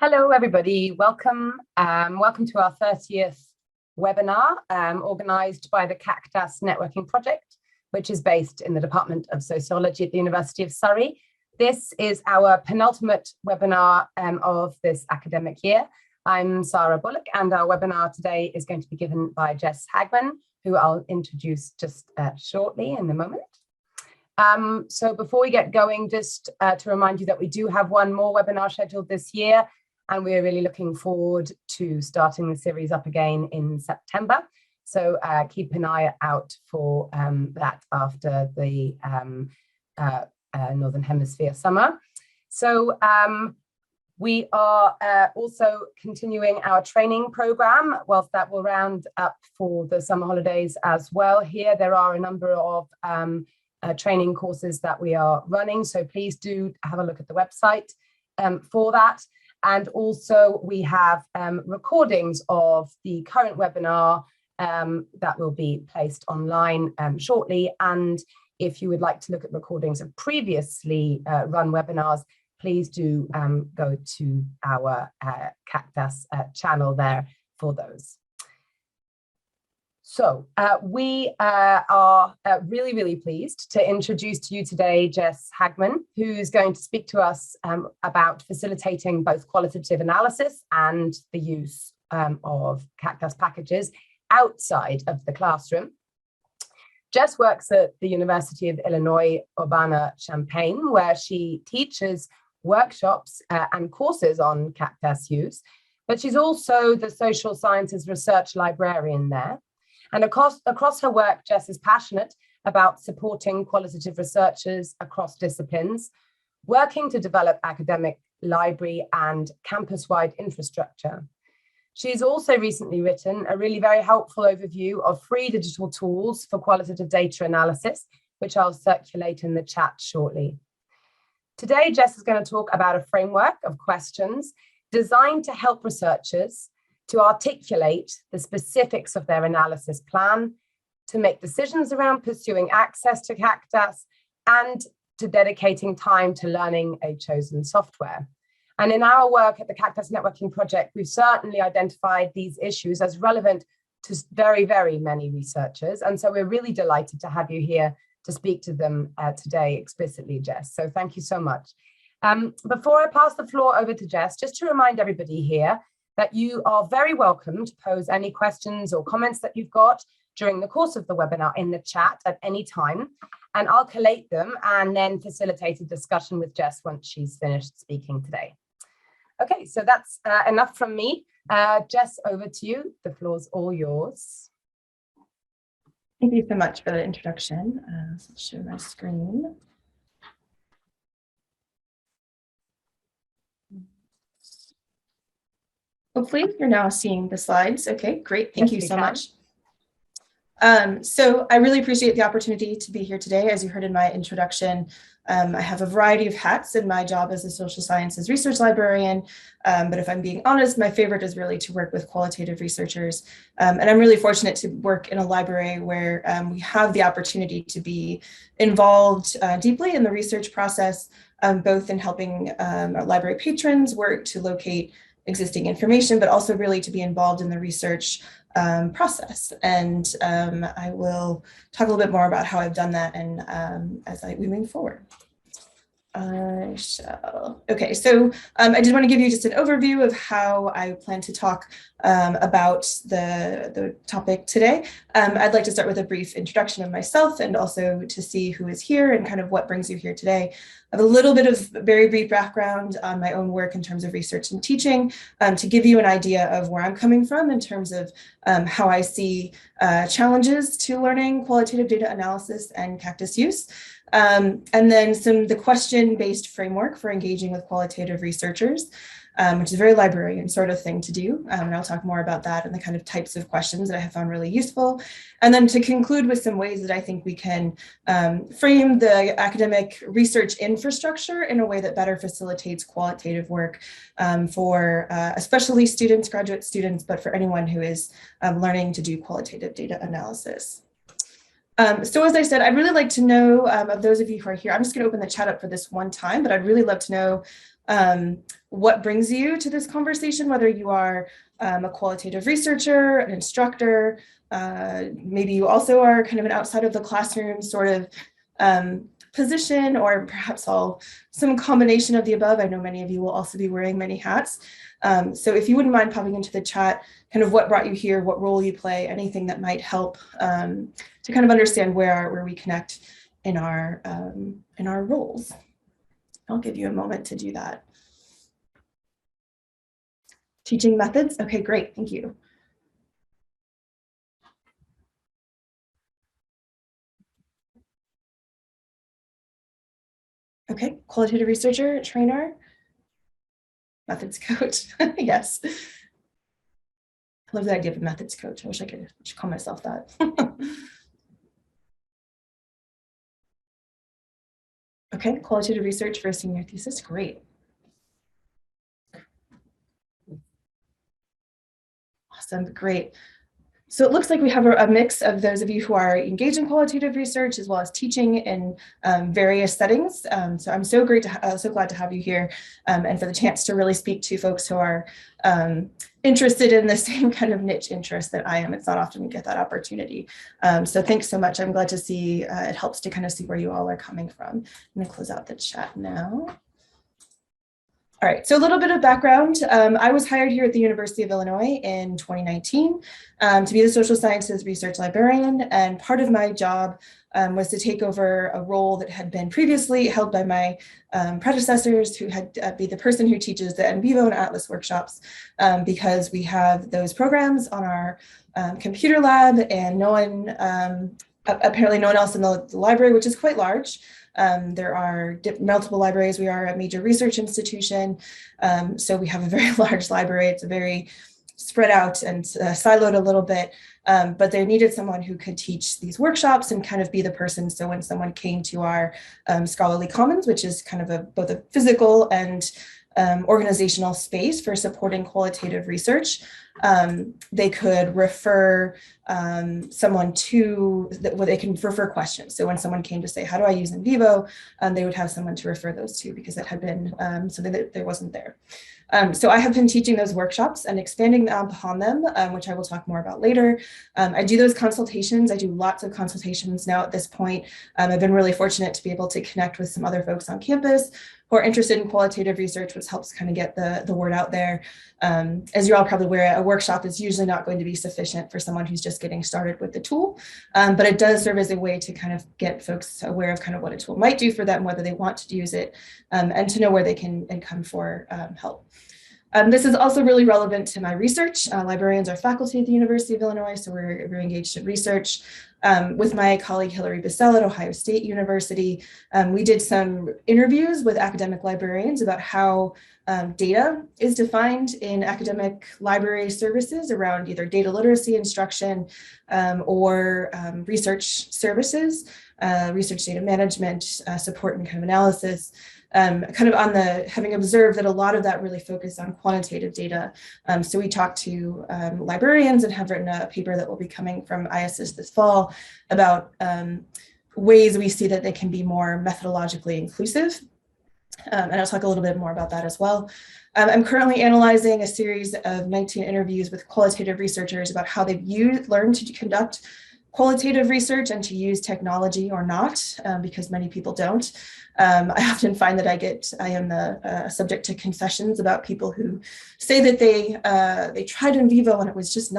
Hello, everybody. Welcome. Welcome to our 30th webinar organised by the CAQDAS Networking Project, which is based in the Department of Sociology at the University of Surrey. This is our penultimate webinar of this academic year. I'm Sarah Bullock, and our webinar today is going to be given by Jess Hagman, who I'll introduce just shortly in a moment. So before we get going, just to remind you that we do have one more webinar scheduled this year, and we're really looking forward to starting the series up again in September. So keep an eye out for that after the Northern Hemisphere summer. So we are also continuing our training program, whilst that will round up for the summer holidays as well. Here there are a number of training courses that we are running, so please do have a look at the website for that. And also we have recordings of the current webinar that will be placed online shortly. And if you would like to look at recordings of previously run webinars, please do go to our CAQDAS channel there for those. So we are really, really pleased to introduce to you today Jess Hagman, who's going to speak to us about facilitating both qualitative analysis and the use of CAQDAS packages outside of the classroom. Jess works at the University of Illinois Urbana-Champaign, where she teaches workshops and courses on CAQDAS use, but she's also the Social Sciences Research Librarian there. And across her work, Jess is passionate about supporting qualitative researchers across disciplines, working to develop academic, library, and campus-wide infrastructure. She's also recently written a really very helpful overview of free digital tools for qualitative data analysis, which I'll circulate in the chat shortly. Today, Jess is going to talk about a framework of questions designed to help researchers to articulate the specifics of their analysis plan, to make decisions around pursuing access to CAQDAS, and to dedicating time to learning a chosen software. And in our work at the CAQDAS Networking Project, we've certainly identified these issues as relevant to very, very many researchers. And so we're really delighted to have you here to speak to them today explicitly, Jess. So thank you so much. Before I pass the floor over to Jess, just to remind everybody here that you are very welcome to pose any questions or comments that you've got during the course of the webinar in the chat at any time, and I'll collate them and then facilitate a discussion with Jess once she's finished speaking today. Okay, so that's enough from me. Jess, over to you. The floor's all yours. Thank you so much for the introduction. So I'll share my screen. Hopefully you're now seeing the slides. Okay, great. Thank you so much. So I really appreciate the opportunity to be here today. As you heard in my introduction, I have a variety of hats in my job as a social sciences research librarian. But if I'm being honest, my favorite is really to work with qualitative researchers. And I'm really fortunate to work in a library where we have the opportunity to be involved deeply in the research process, both in helping our library patrons work to locate existing information, but also really to be involved in the research process. And I will talk a little bit more about how I've done that and as we move forward. Okay, so I did want to give you just an overview of how I plan to talk about the topic today. I'd like to start with a brief introduction of myself and also to see who is here and kind of what brings you here today. I have a little bit of very brief background on my own work in terms of research and teaching to give you an idea of where I'm coming from in terms of how I see challenges to learning qualitative data analysis and CAQDAS use. And then the question-based framework for engaging with qualitative researchers, which is a very librarian sort of thing to do. And I'll talk more about that and the kind of types of questions that I have found really useful. And then to conclude with some ways that I think we can frame the academic research infrastructure in a way that better facilitates qualitative work for especially students, graduate students, but for anyone who is learning to do qualitative data analysis. So as I said, I'd really like to know of those of you who are here, I'm just going to open the chat up for this one time, but I'd really love to know what brings you to this conversation, whether you are a qualitative researcher, an instructor, maybe you also are kind of an outside of the classroom sort of position, or perhaps some combination of the above. I know many of you will also be wearing many hats. So if you wouldn't mind popping into the chat, kind of what brought you here, what role you play, anything that might help to kind of understand where we connect in our roles. I'll give you a moment to do that. Teaching methods. Okay, great. Thank you. Okay, qualitative researcher, trainer, methods coach. Yes. I love the idea of a methods coach. I wish I could call myself that. Okay, qualitative research for a senior thesis. Great. Awesome, great. So it looks like we have a mix of those of you who are engaged in qualitative research as well as teaching in various settings. So I'm so glad to have you here and for the chance to really speak to folks who are interested in the same kind of niche interest that I am. It's not often we get that opportunity. So thanks so much. I'm glad to see it helps to kind of see where you all are coming from. I'm going to close out the chat now. All right, so a little bit of background. I was hired here at the University of Illinois in 2019 to be the social sciences research librarian, and part of my job was to take over a role that had been previously held by my predecessors, who had be the person who teaches the NVivo and Atlas workshops, because we have those programs on our computer lab, and apparently no one else in the library, which is quite large. There are multiple libraries. We are a major research institution, so we have a very large library. It's a very spread out and siloed a little bit, but they needed someone who could teach these workshops and kind of be the person. So when someone came to our scholarly commons, which is kind of both a physical and organizational space for supporting qualitative research, they could refer someone to, where they can refer questions. So when someone came to say, how do I use NVivo? They would have someone to refer those to, because it had been something that there wasn't there. So I have been teaching those workshops and expanding upon them, which I will talk more about later. I do those consultations. I do lots of consultations now at this point. I've been really fortunate to be able to connect with some other folks on campus who are interested in qualitative research, which helps kind of get the word out there. As you're all probably aware, a workshop is usually not going to be sufficient for someone who's just getting started with the tool, but it does serve as a way to kind of get folks aware of kind of what a tool might do for them, whether they want to use it, and to know where they can come for help. This is also really relevant to my research. Librarians are faculty at the University of Illinois, so we're engaged in research. With my colleague Hilary Bissell at Ohio State University, we did some interviews with academic librarians about how data is defined in academic library services around either data literacy instruction or research services, research data management, support and kind of analysis. Kind of having observed that a lot of that really focused on quantitative data. So we talked to librarians and have written a paper that will be coming from IASIS this fall about ways we see that they can be more methodologically inclusive. And I'll talk a little bit more about that as well. I'm currently analyzing a series of 19 interviews with qualitative researchers about how they've learned to conduct qualitative research and to use technology or not, because many people don't. I often find that I am subject to confessions about people who say that they tried NVivo and it was just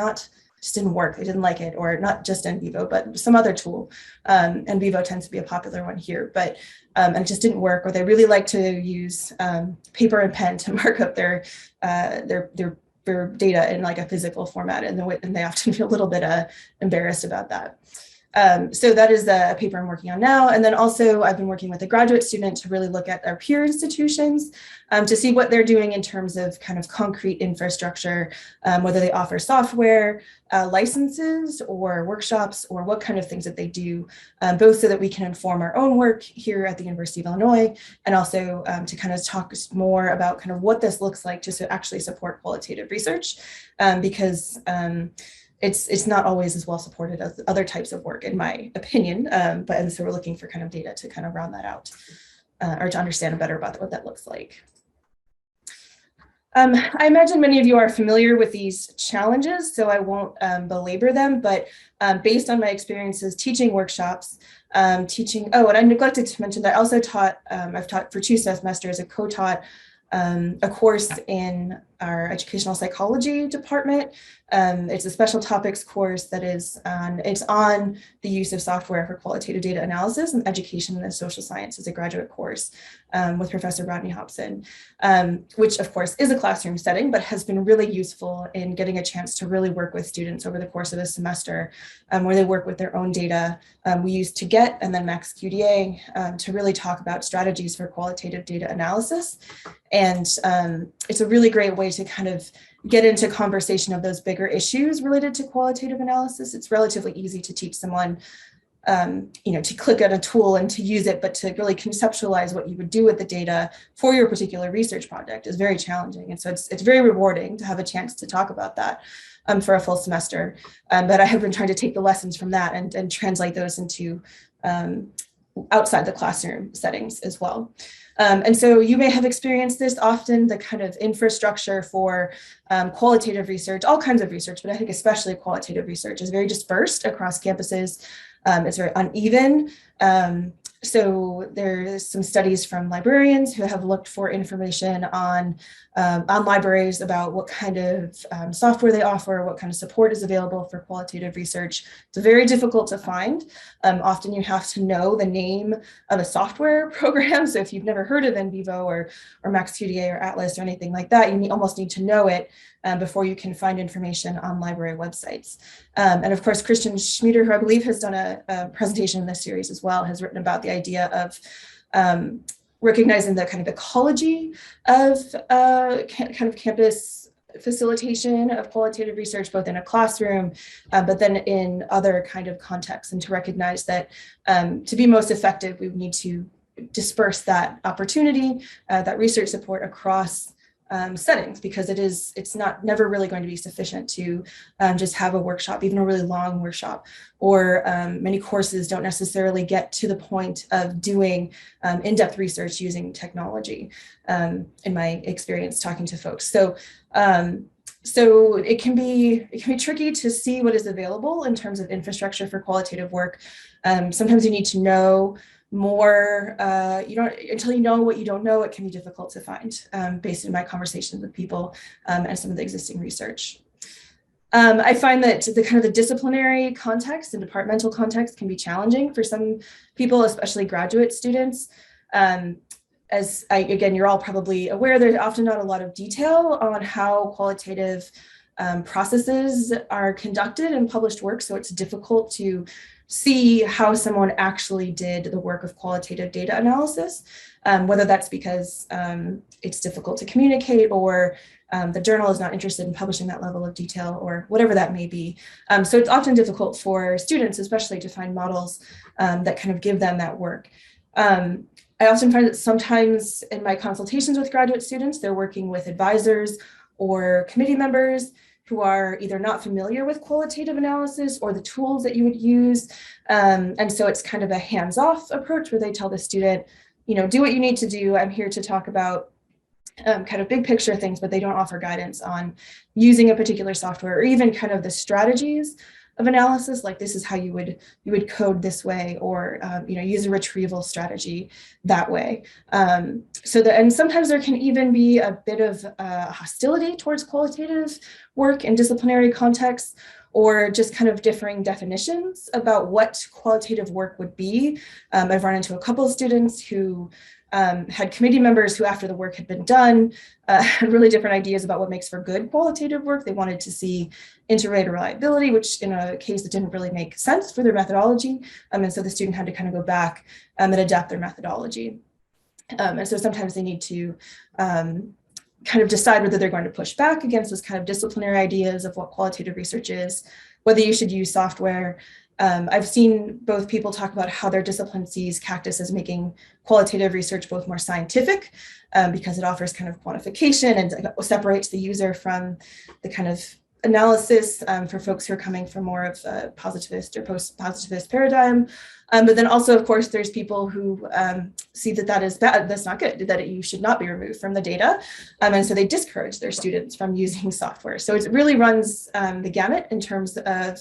didn't work. They didn't like it, or not just NVivo, but some other tool. NVivo tends to be a popular one here, but and it just didn't work, or they really like to use paper and pen to mark up their data in like a physical format, and they often feel a little bit embarrassed about that. So that is a paper I'm working on now. And then also I've been working with a graduate student to really look at our peer institutions to see what they're doing in terms of kind of concrete infrastructure, whether they offer software licenses or workshops, or what kind of things that they do, both so that we can inform our own work here at the University of Illinois, and also to kind of talk more about kind of what this looks like to actually support qualitative research, because it's not always as well supported as other types of work, in my opinion. And so we're looking for kind of data to kind of round that out, or to understand better about what that looks like. I imagine many of you are familiar with these challenges, so I won't belabor them, but based on my experiences teaching workshops, and I neglected to mention that I also taught, I've taught for 2 semesters, I co-taught a course in our educational psychology department. It's a special topics course that is it's on the use of software for qualitative data analysis and education in the social sciences, a graduate course with Professor Rodney Hobson, which of course is a classroom setting, but has been really useful in getting a chance to really work with students over the course of a semester, where they work with their own data. We use to get and then CAQDA to really talk about strategies for qualitative data analysis. And it's a really great way to kind of get into conversation of those bigger issues related to qualitative analysis. It's relatively easy to teach someone, to click on a tool and to use it, but to really conceptualize what you would do with the data for your particular research project is very challenging. And so it's very rewarding to have a chance to talk about that for a full semester. But I have been trying to take the lessons from that and translate those into outside the classroom settings as well. And so you may have experienced this often, the kind of infrastructure for qualitative research, all kinds of research, but I think especially qualitative research is very dispersed across campuses. It's very uneven. So there's some studies from librarians who have looked for information on libraries about what kind of software they offer, what kind of support is available for qualitative research. It's very difficult to find. Often you have to know the name of a software program. So if you've never heard of NVivo or CAQDA or Atlas or anything like that, you almost need to know it before you can find information on library websites. And of course, Christian Schmieder, who I believe has done a presentation in this series as well, has written about the idea of recognizing the kind of ecology of kind of campus facilitation of qualitative research, both in a classroom, but then in other kind of contexts, and to recognize that to be most effective, we need to disperse that opportunity, that research support across settings, because it's never really going to be sufficient to just have a workshop, even a really long workshop, or many courses don't necessarily get to the point of doing in-depth research using technology, in my experience talking to folks. So it can be tricky to see what is available in terms of infrastructure for qualitative work. Sometimes you need to know more, until you know what you don't know, it can be difficult to find based on my conversations with people and some of the existing research. I find that the disciplinary context and departmental context can be challenging for some people, especially graduate students. Again, you're all probably aware, there's often not a lot of detail on how qualitative processes are conducted in published work, so it's difficult to see how someone actually did the work of qualitative data analysis, whether that's because it's difficult to communicate, or the journal is not interested in publishing that level of detail, or whatever that may be. So it's often difficult for students, especially, to find models that kind of give them that work. I often find that sometimes in my consultations with graduate students, they're working with advisors or committee members who are either not familiar with qualitative analysis or the tools that you would use. And so it's kind of a hands-off approach where they tell the student, do what you need to do. I'm here to talk about kind of big picture things, but they don't offer guidance on using a particular software, or even kind of the strategies of analysis, like this is how you would code this way, or use a retrieval strategy that way. And sometimes there can even be a bit of hostility towards qualitative work in disciplinary contexts, or just kind of differing definitions about what qualitative work would be. I've run into a couple of students who had committee members who, after the work had been done, had really different ideas about what makes for good qualitative work. They wanted to see inter-rater reliability, which in a case that didn't really make sense for their methodology. And so the student had to kind of go back and adapt their methodology. And so sometimes they need to kind of decide whether they're going to push back against those kind of disciplinary ideas of what qualitative research is, whether you should use software. I've seen both people talk about how their discipline sees CAQDAS as making qualitative research both more scientific, because it offers kind of quantification and separates the user from the kind of analysis for folks who are coming from more of a positivist or post-positivist paradigm, But then also, of course, there's people who see that that is bad, that's not good, that you should not be removed from the data. And so they discourage their students from using software. So it really runs the gamut in terms of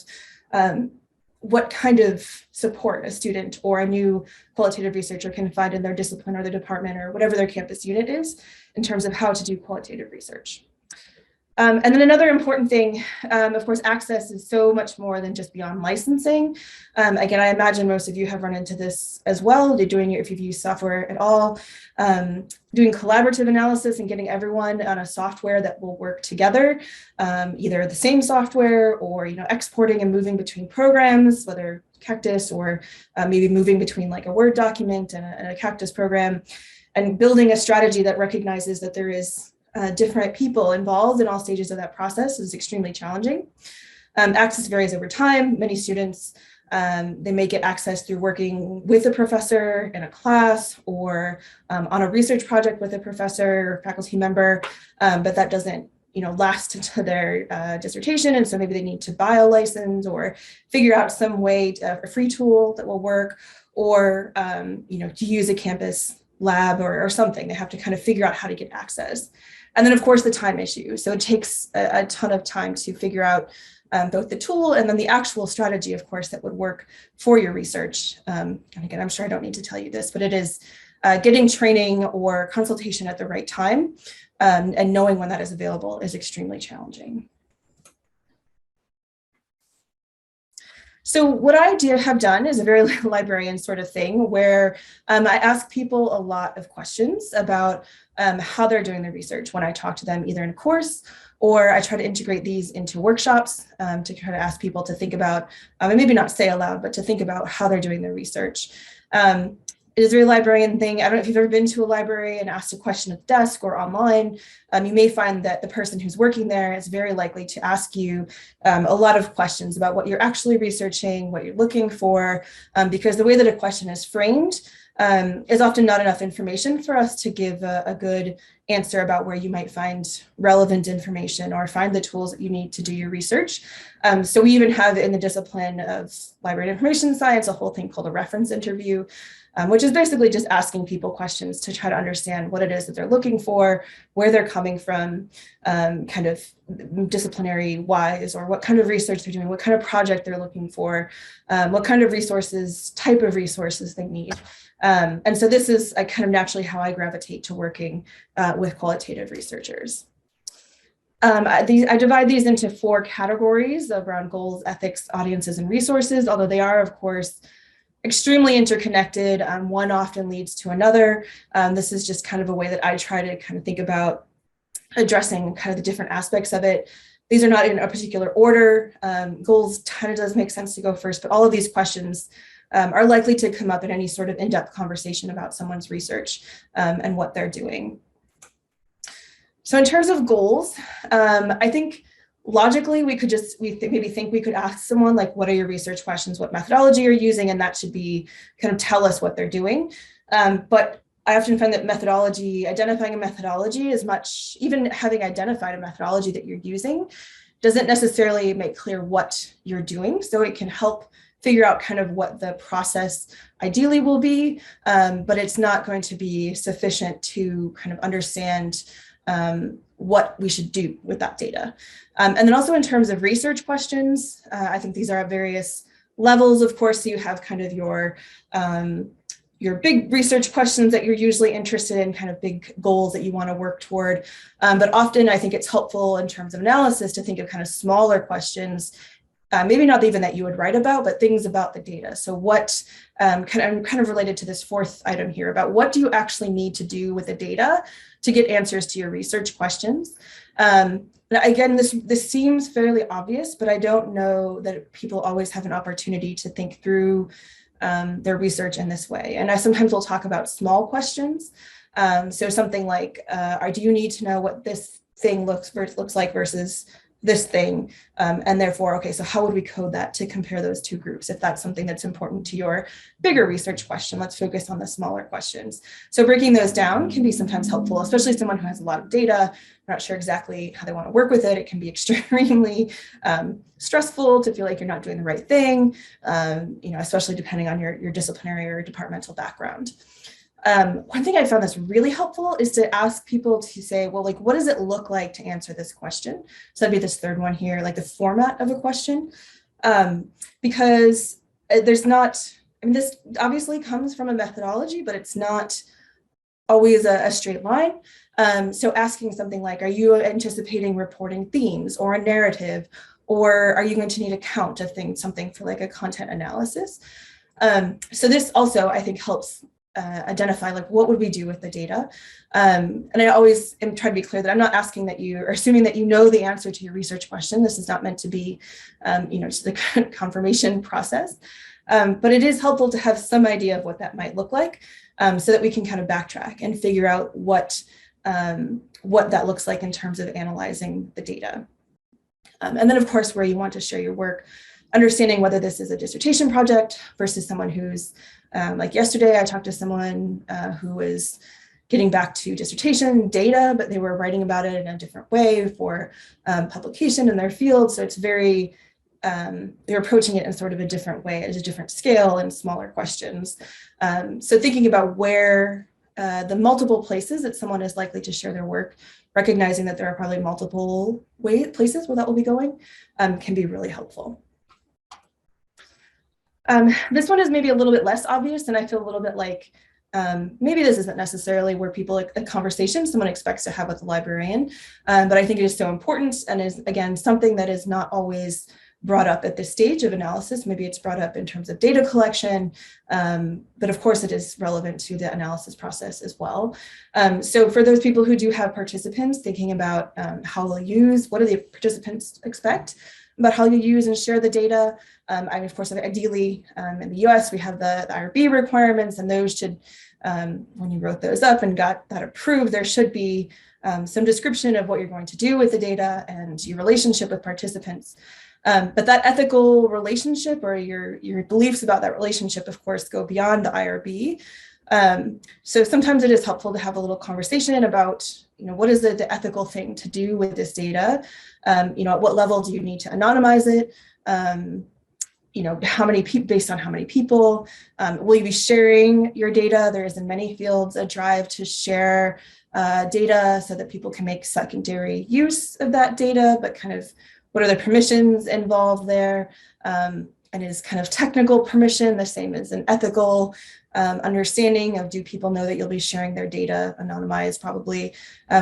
what kind of support a student or a new qualitative researcher can find in their discipline or their department or whatever their campus unit is in terms of how to do qualitative research. And then another important thing, of course, access is so much more than just beyond licensing. Again, I imagine most of you have run into this as well. They're doing it if you've used software at all, doing collaborative analysis and getting everyone on a software that will work together, either the same software or exporting and moving between programs, whether CAQDAS or maybe moving between like a Word document and a CAQDAS program, and building a strategy that recognizes that there is different people involved in all stages of that process is extremely challenging. Access varies over time. Many students, they may get access through working with a professor in a class or on a research project with a professor or faculty member, but that doesn't last into their dissertation. And so maybe they need to buy a license or figure out some way, a free tool that will work, or to use a campus lab or something. They have to kind of figure out how to get access. And then, of course, the time issue. So it takes a ton of time to figure out both the tool and then the actual strategy, of course, that would work for your research. And again, I'm sure I don't need to tell you this, but it is getting training or consultation at the right time and knowing when that is available is extremely challenging. So what I have done is a very librarian sort of thing where I ask people a lot of questions about how they're doing their research when I talk to them either in a course, or I try to integrate these into workshops to try to ask people to think about, and maybe not say aloud, but to think about how they're doing their research. It is a very librarian thing. I don't know if you've ever been to a library and asked a question at the desk or online. You may find that the person who's working there is very likely to ask you a lot of questions about what you're actually researching, what you're looking for, because the way that a question is framed is often not enough information for us to give a good answer about where you might find relevant information or find the tools that you need to do your research. So we even have in the discipline of library and information science a whole thing called a reference interview, which is basically just asking people questions to try to understand what it is that they're looking for, where they're coming from, kind of disciplinary wise, or what kind of research they're doing, what kind of project they're looking for, what kind of resources, type of resources they need. And so this is kind of naturally how I gravitate to working with qualitative researchers. I divide these into 4 categories around goals, ethics, audiences, and resources, although they are, of course, extremely interconnected. One often leads to another. This is just kind of a way that I try to kind of think about addressing kind of the different aspects of it. These are not in a particular order. Goals kind of does make sense to go first, but all of these questions are likely to come up in any sort of in-depth conversation about someone's research and what they're doing. So in terms of goals, I think logically we could just, maybe think we could ask someone like, what are your research questions, what methodology you're using, and that should be kind of tell us what they're doing. But I often find that methodology, identifying a methodology is much, even having identified a methodology that you're using, doesn't necessarily make clear what you're doing. So it can help figure out kind of what the process ideally will be, but it's not going to be sufficient to kind of understand what we should do with that data. And then also in terms of research questions, I think these are at various levels. Of course, you have kind of your big research questions that you're usually interested in, kind of big goals that you want to work toward. But often I think it's helpful in terms of analysis to think of kind of smaller questions, maybe not even that you would write about, but things about the data. So what, kind of related to this 4th item here about what do you actually need to do with the data to get answers to your research questions. Again, this seems fairly obvious, but I don't know that people always have an opportunity to think through their research in this way. And I sometimes will talk about small questions. So something like, do you need to know what this thing looks like versus this thing, and therefore, okay, so how would we code that to compare those two groups? If that's something that's important to your bigger research question, let's focus on the smaller questions. So breaking those down can be sometimes helpful, especially someone who has a lot of data, not sure exactly how they want to work with it. It can be extremely stressful to feel like you're not doing the right thing, especially depending on your disciplinary or departmental background. One thing I found that's really helpful is to ask people to say, well, like, what does it look like to answer this question? So that'd be this third one here, like the format of a question, because there's not, this obviously comes from a methodology, but it's not always a straight line. So asking something like, are you anticipating reporting themes or a narrative, or are you going to need a count of things, something for like a content analysis? So this also, I think, helps identify like what would we do with the data, and I always am trying to be clear that I'm not asking that you are assuming that you know the answer to your research question. This is not meant to be just the confirmation process, but it is helpful to have some idea of what that might look like, so that we can kind of backtrack and figure out what that looks like in terms of analyzing the data, and then of course where you want to share your work, understanding whether this is a dissertation project versus someone who's like yesterday, I talked to someone who was getting back to dissertation data, but they were writing about it in a different way for publication in their field. So it's very, they're approaching it in sort of a different way, at a different scale and smaller questions. So thinking about where the multiple places that someone is likely to share their work, recognizing that there are probably multiple places where that will be going, can be really helpful. This one is maybe a little bit less obvious, and I feel a little bit like maybe this isn't necessarily where people, a conversation someone expects to have with a librarian, but I think it is so important and is, again, something that is not always brought up at this stage of analysis. Maybe it's brought up in terms of data collection, but of course it is relevant to the analysis process as well. So for those people who do have participants thinking about how they'll use, what do the participants expect about how you use and share the data. Of course, ideally in the US, we have the IRB requirements, and those should, when you wrote those up and got that approved, there should be some description of what you're going to do with the data and your relationship with participants. But that ethical relationship or your beliefs about that relationship, of course, go beyond the IRB. So sometimes it is helpful to have a little conversation about, what is the ethical thing to do with this data? At what level do you need to anonymize it? How many people, based on how many people, will you be sharing your data? There is in many fields a drive to share data so that people can make secondary use of that data, but kind of what are the permissions involved there? And is kind of technical permission the same as an ethical understanding of, do people know that you'll be sharing their data anonymized, probably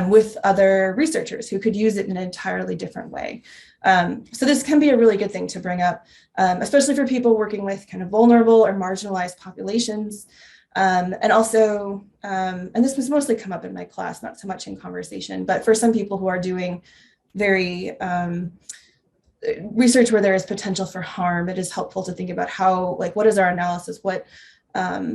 with other researchers who could use it in an entirely different way. So this can be a really good thing to bring up, especially for people working with kind of vulnerable or marginalized populations. And also, and this was mostly come up in my class, not so much in conversation, but for some people who are doing very research where there is potential for harm, it is helpful to think about how, what is our analysis? How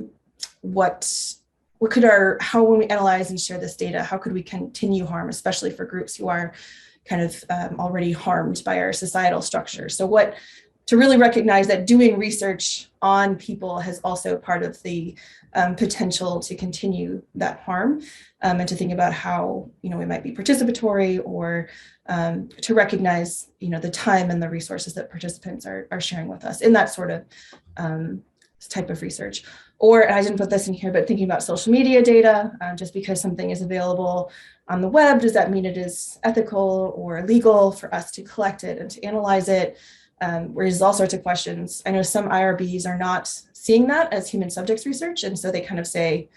when we analyze and share this data, how could we continue harm, especially for groups who are kind of already harmed by our societal structure? So to really recognize that doing research on people has also part of the potential to continue that harm, and to think about how, we might be participatory, or to recognize, the time and the resources that participants are sharing with us in that sort of type of research. Or, and I didn't put this in here, but thinking about social media data, just because something is available on the web, does that mean it is ethical or illegal for us to collect it and to analyze it? Raises all sorts of questions. I know some IRBs are not seeing that as human subjects research, and so they kind of say,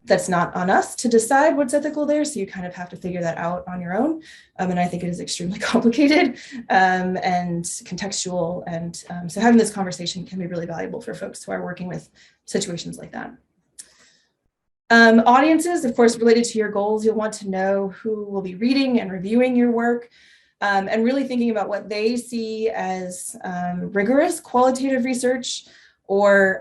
that's not on us to decide what's ethical there, so you kind of have to figure that out on your own. And I think it is extremely complicated and contextual, and so having this conversation can be really valuable for folks who are working with situations like that. Audiences, of course, related to your goals, you'll want to know who will be reading and reviewing your work, and really thinking about what they see as rigorous qualitative research, or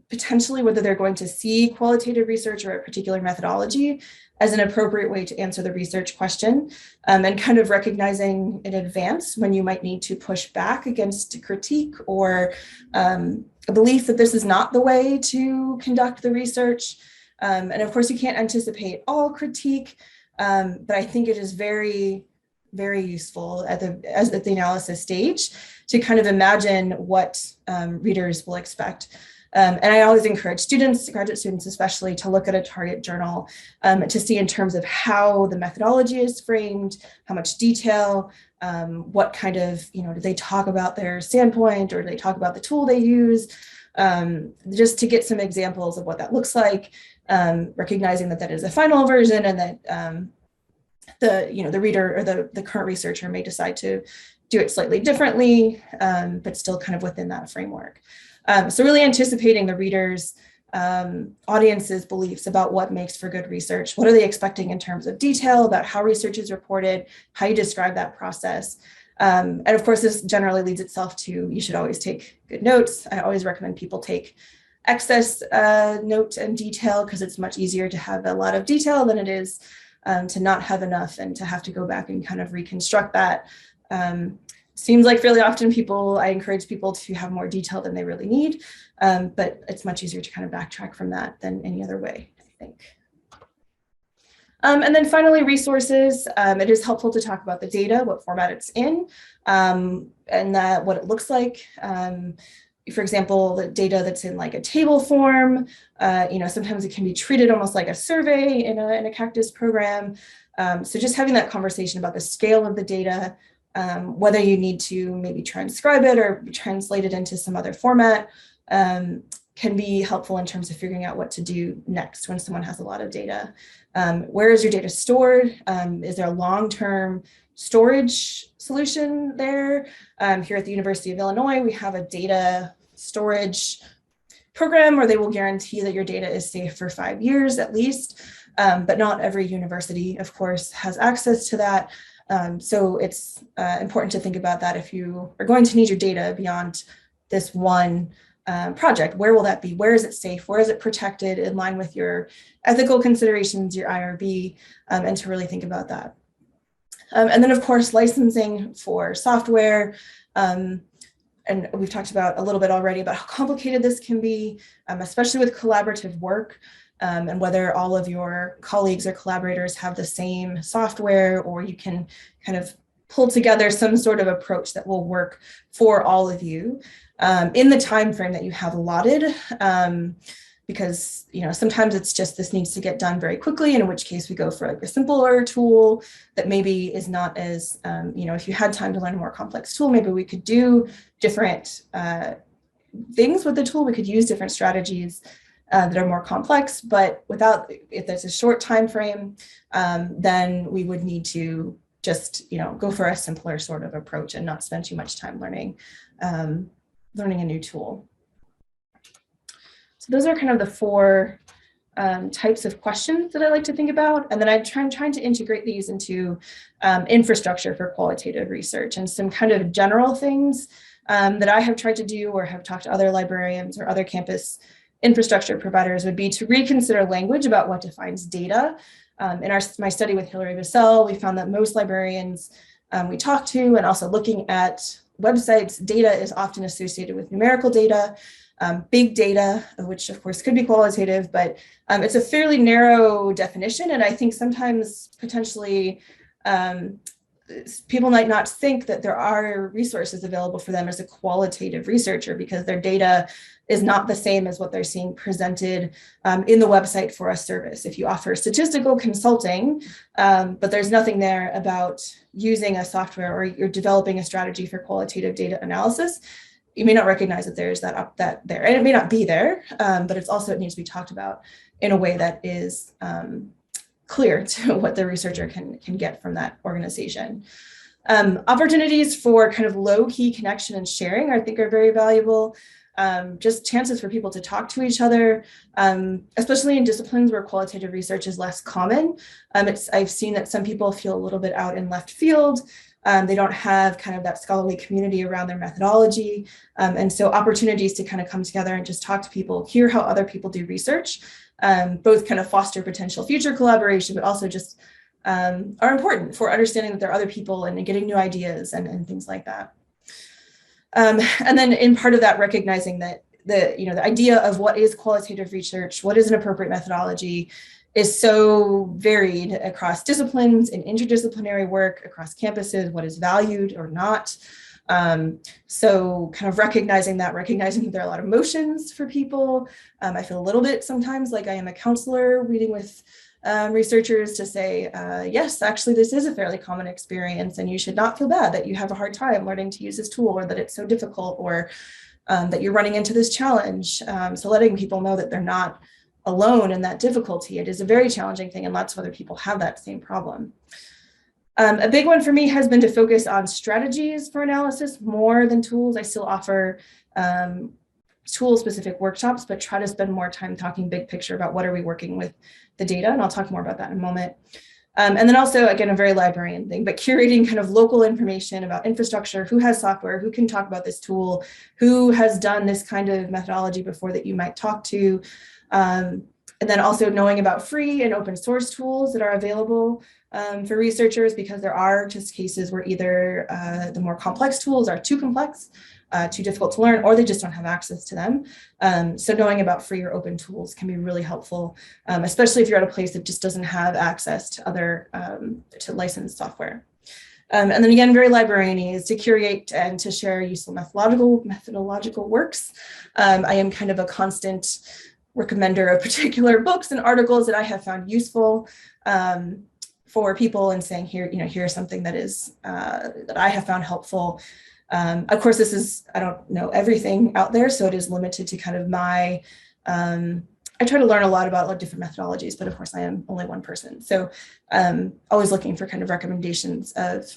potentially whether they're going to see qualitative research or a particular methodology as an appropriate way to answer the research question, and kind of recognizing in advance when you might need to push back against a critique or a belief that this is not the way to conduct the research. And of course, you can't anticipate all critique, but I think it is very, very useful at the analysis stage to kind of imagine what readers will expect. And I always encourage students, graduate students especially, to look at a target journal to see in terms of how the methodology is framed, how much detail, what kind of, do they talk about their standpoint or do they talk about the tool they use, just to get some examples of what that looks like, recognizing that that is a final version and that the reader or the current researcher may decide to do it slightly differently, but still kind of within that framework. So really anticipating the reader's audience's beliefs about what makes for good research. What are they expecting in terms of detail about how research is reported, how you describe that process. And of course, this generally leads itself to, you should always take good notes. I always recommend people take excess note and detail because it's much easier to have a lot of detail than it is to not have enough and to have to go back and kind of reconstruct that. Seems like fairly often I encourage people to have more detail than they really need, but it's much easier to kind of backtrack from that than any other way, I think. And then finally, resources. It is helpful to talk about the data, what format it's in, and what it looks like. For example, the data that's in like a table form, sometimes it can be treated almost like a survey in a CAQDAS program. So just having that conversation about the scale of the data, whether you need to maybe transcribe it or translate it into some other format, can be helpful in terms of figuring out what to do next when someone has a lot of data. Where is your data stored? Is there a long-term storage solution there? Here at the University of Illinois, we have a data storage program where they will guarantee that your data is safe for 5 years at least, but not every university, of course, has access to that. So it's important to think about that if you are going to need your data beyond this one project. Where will that be? Where is it safe? Where is it protected in line with your ethical considerations, your IRB, and to really think about that. And then, of course, licensing for software. And we've talked about a little bit already about how complicated this can be, especially with collaborative work. And whether all of your colleagues or collaborators have the same software, or you can kind of pull together some sort of approach that will work for all of you in the time frame that you have allotted. Because sometimes it's just this needs to get done very quickly, in which case we go for like a simpler tool that maybe is not as, if you had time to learn a more complex tool, maybe we could do different things with the tool. We could use different strategies that are more complex, but if there's a short time frame, then we would need to just go for a simpler sort of approach and not spend too much time learning a new tool. So those are kind of the four types of questions that I like to think about, and then I'm trying to integrate these into infrastructure for qualitative research and some kind of general things that I have tried to do or have talked to other librarians or other campus infrastructure providers would be to reconsider language about what defines data. In my study with Hilary Bissell, we found that most librarians we talked to, and also looking at websites, data is often associated with numerical data, big data, which of course could be qualitative, but it's a fairly narrow definition. And I think sometimes potentially people might not think that there are resources available for them as a qualitative researcher because their data is not the same as what they're seeing presented in the website for a service. If you offer statistical consulting, but there's nothing there about using a software or you're developing a strategy for qualitative data analysis, you may not recognize that there's that there, and it may not be there, but it needs to be talked about in a way that is clear to what the researcher can get from that organization. Opportunities for kind of low-key connection and sharing, I think, are very valuable. Just chances for people to talk to each other, especially in disciplines where qualitative research is less common. I've seen that some people feel a little bit out in left field, They don't have kind of that scholarly community around their methodology. And so opportunities to kind of come together and just talk to people, hear how other people do research, both kind of foster potential future collaboration, but also just are important for understanding that there are other people and getting new ideas and things like that. And then in part of that, recognizing that the idea of what is qualitative research, what is an appropriate methodology, is so varied across disciplines and interdisciplinary work across campuses, what is valued or not. So kind of recognizing that there are a lot of emotions for people. I feel a little bit sometimes like I am a counselor meeting with researchers to say, yes, actually, this is a fairly common experience, and you should not feel bad that you have a hard time learning to use this tool, or that it's so difficult, or that you're running into this challenge. So letting people know that they're not alone in that difficulty. It is a very challenging thing, and lots of other people have that same problem. A big one for me has been to focus on strategies for analysis more than tools. I still offer tool-specific workshops, but try to spend more time talking big picture about what are we working with the data, and I'll talk more about that in a moment. And then also, again, a very librarian thing, but curating kind of local information about infrastructure, who has software, who can talk about this tool, who has done this kind of methodology before that you might talk to. And then also knowing about free and open source tools that are available for researchers, because there are just cases where either the more complex tools are too complex, too difficult to learn, or they just don't have access to them. So knowing about free or open tools can be really helpful, especially if you're at a place that just doesn't have access to other to licensed software. And then again, very librarian-y is to curate and to share useful methodological works. I am kind of a constant recommender of particular books and articles that I have found useful for people, and saying here, here's something that is that I have found helpful. Of course, I don't know everything out there, so it is limited to kind of my, I try to learn a lot about different methodologies, but of course I am only one person. So always looking for kind of recommendations of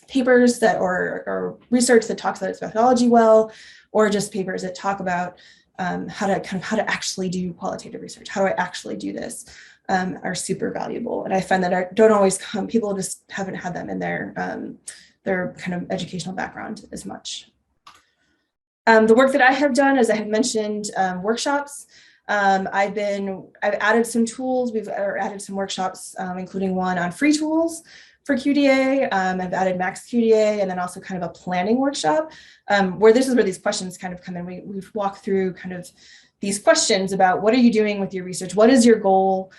papers that, or research that talks about its methodology well, or just papers that talk about how to actually do qualitative research. How do I actually do this? Are super valuable. And I find that I don't always come, people just haven't had them in their kind of educational background as much. The work that I have done, as I had mentioned, workshops. I've added some tools. We've added some workshops, including one on free tools for QDA. I've added Max QDA, and then also kind of a planning workshop, where this is where these questions kind of come in. We've walked through kind of these questions about what are you doing with your research? What is your goal?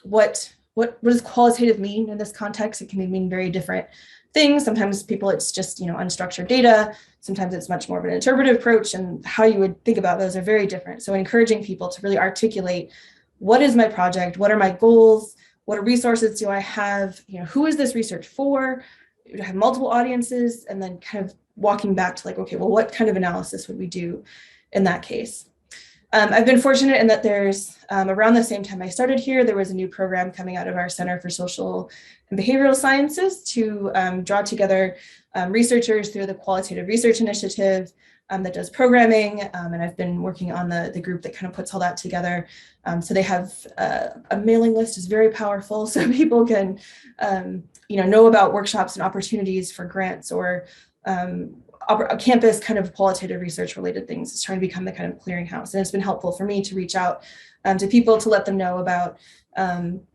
What does qualitative mean in this context? It can mean very different things. Sometimes it's just, unstructured data. Sometimes it's much more of an interpretive approach, and how you would think about those are very different. So encouraging people to really articulate, what is my project? What are my goals? What resources do I have? Who is this research for? Do I have multiple audiences? And then kind of walking back to okay, well, what kind of analysis would we do in that case? I've been fortunate in that there's, around the same time I started here, there was a new program coming out of our Center for Social and Behavioral Sciences to draw together researchers through the Qualitative Research Initiative that does programming. And I've been working on the group that kind of puts all that together. So they have a mailing list is very powerful, so people can know about workshops and opportunities for grants, or a campus kind of qualitative research related things. It's trying to become the kind of clearinghouse. And it's been helpful for me to reach out to people to let them know about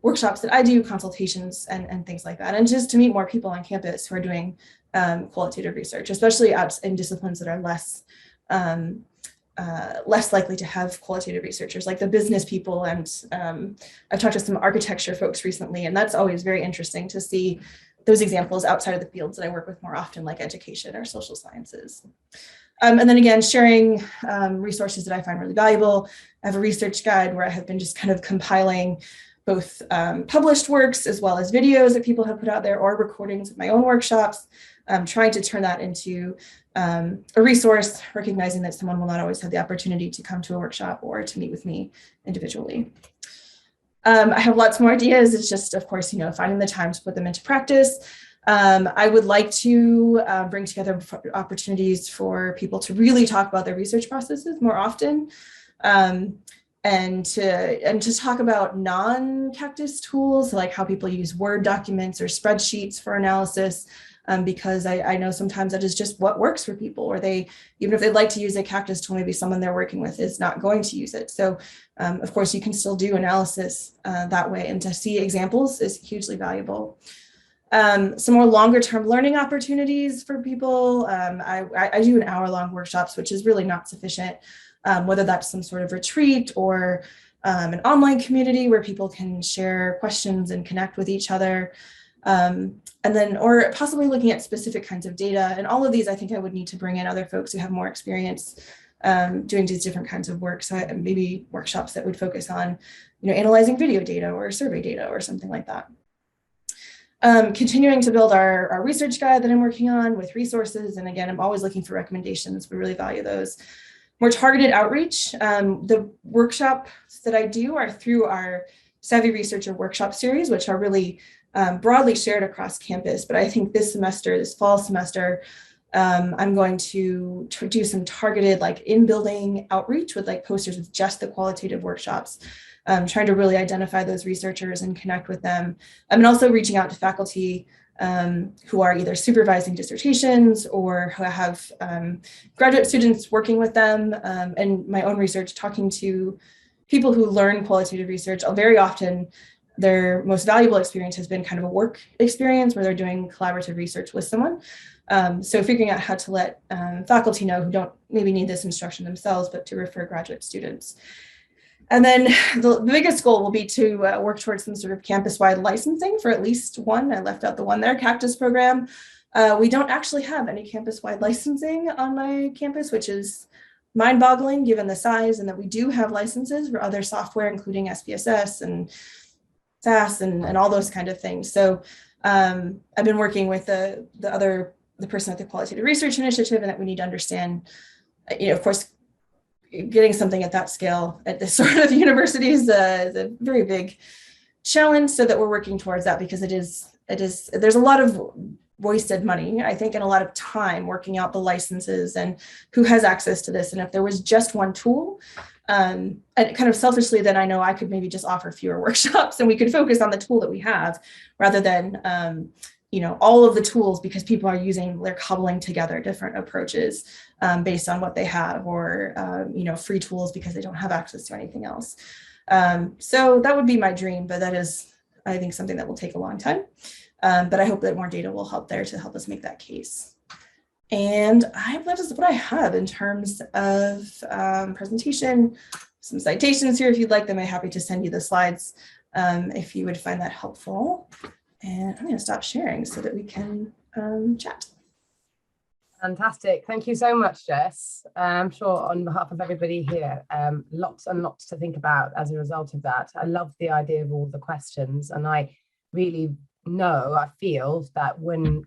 workshops that I do, consultations and things like that. And just to meet more people on campus who are doing qualitative research, especially in disciplines that are less likely to have qualitative researchers, like the business people. And I've talked to some architecture folks recently, and that's always very interesting to see those examples outside of the fields that I work with more often, like education or social sciences. And then again, sharing resources that I find really valuable. I have a research guide where I have been just kind of compiling both published works as well as videos that people have put out there, or recordings of my own workshops, trying to turn that into a resource, recognizing that someone will not always have the opportunity to come to a workshop or to meet with me individually. I have lots more ideas. It's just, of course, finding the time to put them into practice. I would like to bring together opportunities for people to really talk about their research processes more often. and to talk about non-CAQDAS tools, like how people use Word documents or spreadsheets for analysis, because I know sometimes that is just what works for people, or even if they'd like to use a CAQDAS tool, maybe someone they're working with is not going to use it. So of course you can still do analysis that way, and to see examples is hugely valuable. Some more longer term learning opportunities for people. I do an hour-long workshops, which is really not sufficient, whether that's some sort of retreat or an online community where people can share questions and connect with each other. Or possibly looking at specific kinds of data. And all of these, I think I would need to bring in other folks who have more experience doing these different kinds of work. So maybe workshops that would focus on, analyzing video data or survey data or something like that. Continuing to build our research guide that I'm working on with resources. And again, I'm always looking for recommendations. We really value those. More targeted outreach. The workshops that I do are through our Savvy Researcher workshop series, which are really broadly shared across campus. But I think this fall semester, I'm going to do some targeted in-building outreach with posters with just the qualitative workshops, trying to really identify those researchers and connect with them. And also reaching out to faculty who are either supervising dissertations or who have graduate students working with them, and my own research, talking to people who learn qualitative research. Very often their most valuable experience has been kind of a work experience where they're doing collaborative research with someone. So figuring out how to let faculty know who don't maybe need this instruction themselves, but to refer graduate students. And then the biggest goal will be to work towards some sort of campus-wide licensing for at least one. I left out the one there, CAQDAS program. We don't actually have any campus-wide licensing on my campus, which is mind-boggling given the size, and that we do have licenses for other software, including SPSS and SAS and all those kind of things. So I've been working with the person at the Qualitative Research Initiative, and that we need to understand, of course, getting something at that scale at this sort of university is a very big challenge, so that we're working towards that, because there's a lot of wasted money, I think, and a lot of time working out the licenses and who has access to this. And if there was just one tool, and kind of selfishly, then I know I could maybe just offer fewer workshops and we could focus on the tool that we have rather than all of the tools, because people they're cobbling together different approaches based on what they have, or free tools because they don't have access to anything else. So that would be my dream, but that is, I think, something that will take a long time. But I hope that more data will help there to help us make that case. And that is what I have in terms of presentation. Some citations here if you'd like them. I'm happy to send you the slides if you would find that helpful. And I'm going to stop sharing so that we can chat. Fantastic. Thank you so much, Jess. I'm sure on behalf of everybody here, lots and lots to think about as a result of that. I love the idea of all the questions, and I really I feel that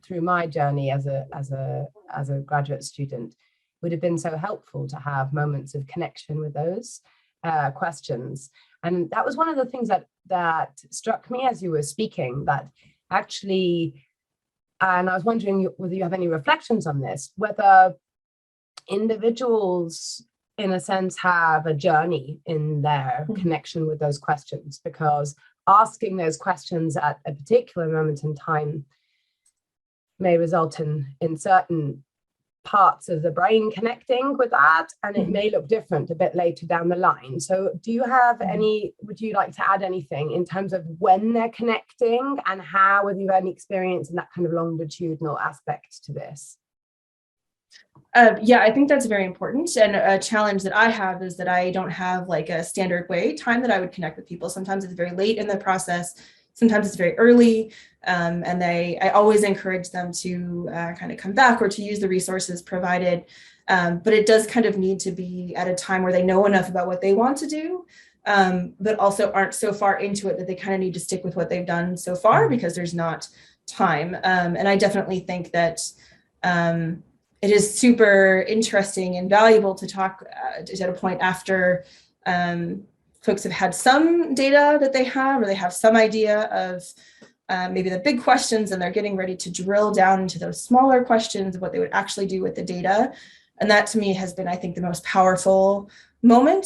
through my journey as a graduate student, would have been so helpful to have moments of connection with those questions. And that was one of the things that struck me as you were speaking, that actually, and I was wondering whether you have any reflections on this, whether individuals in a sense have a journey in their connection with those questions, because asking those questions at a particular moment in time may result in certain parts of the brain connecting with that, and it may look different a bit later down the line. So do you have would you like to add anything in terms of when they're connecting, and how, whether you have any experience in that kind of longitudinal aspect to this? Yeah, I think that's very important. And a challenge that I have is that I don't have a standard time that I would connect with people. Sometimes it's very late in the process. Sometimes it's very early. And I always encourage them to kind of come back or to use the resources provided. But it does kind of need to be at a time where they know enough about what they want to do, but also aren't so far into it that they kind of need to stick with what they've done so far because there's not time. And I definitely think that it is super interesting and valuable to talk at a point after folks have had some data that they have, or they have some idea of maybe the big questions, and they're getting ready to drill down into those smaller questions of what they would actually do with the data. And that to me has been, I think, the most powerful moment.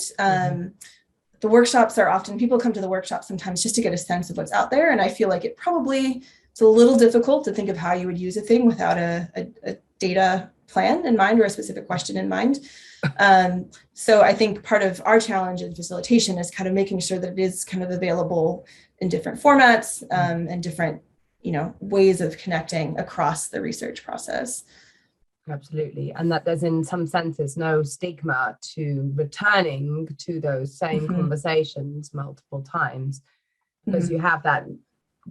the workshops are often, people come to the workshop sometimes just to get a sense of what's out there. And I feel like it's a little difficult to think of how you would use a thing without a data plan in mind or a specific question in mind. So I think part of our challenge in facilitation is kind of making sure that it is kind of available in different formats and different, ways of connecting across the research process. Absolutely. And that there's in some senses no stigma to returning to those same conversations multiple times, because you have that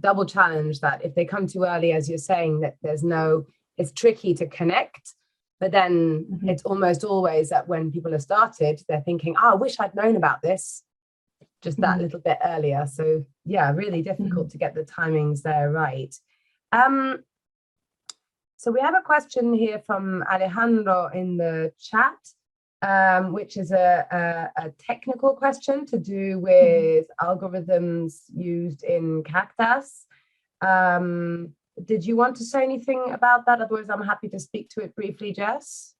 double challenge that if they come too early, as you're saying, that it's tricky to connect. But then it's almost always that when people have started, they're thinking, I wish I'd known about this just that little bit earlier. So yeah, really difficult to get the timings there right. So we have a question here from Alejandro in the chat, which is a technical question to do with algorithms used in CAQDAS. Did you want to say anything about that? Otherwise, I'm happy to speak to it briefly, Jess.